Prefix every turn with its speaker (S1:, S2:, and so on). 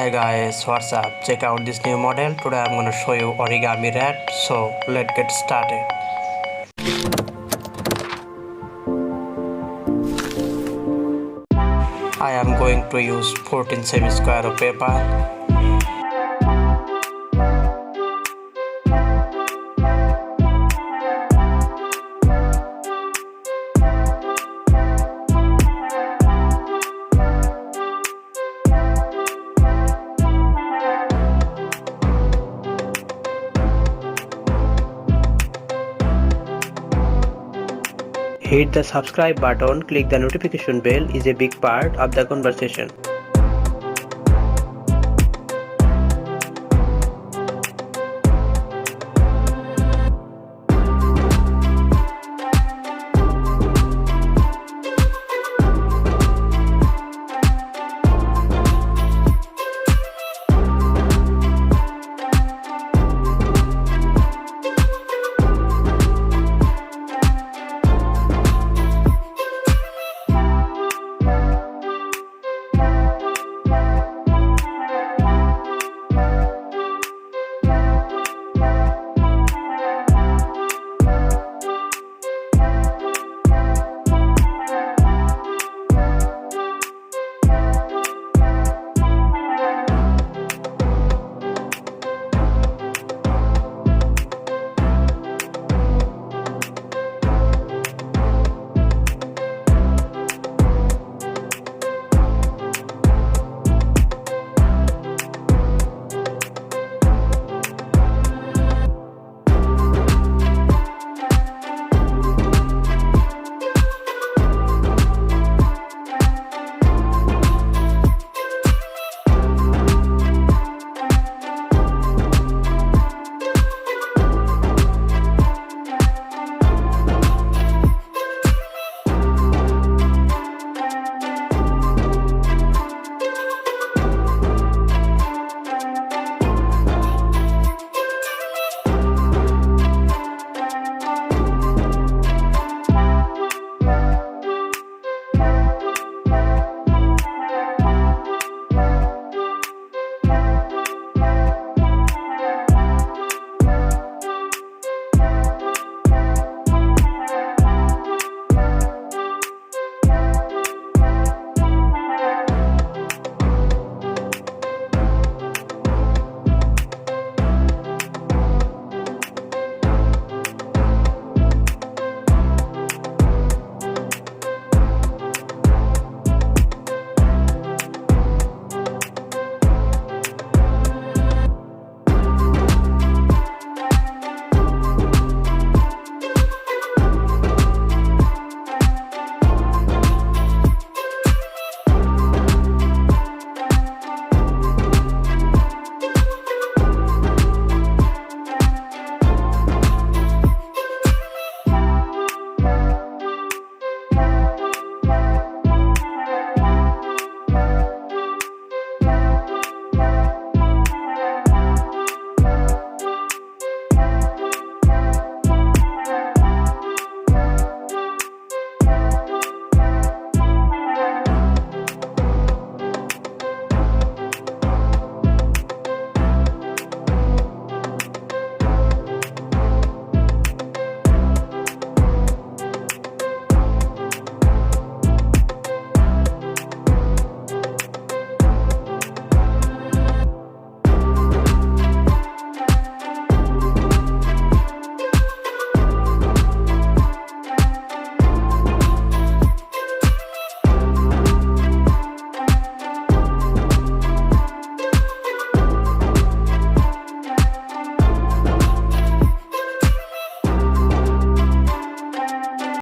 S1: Hi guys, what's up? Check out this new model. Today I'm gonna show you Origami Rat. So let's get started. I am going to use 14 semi-square of paper. Hit the subscribe button, click the notification bell is a big part of the conversation.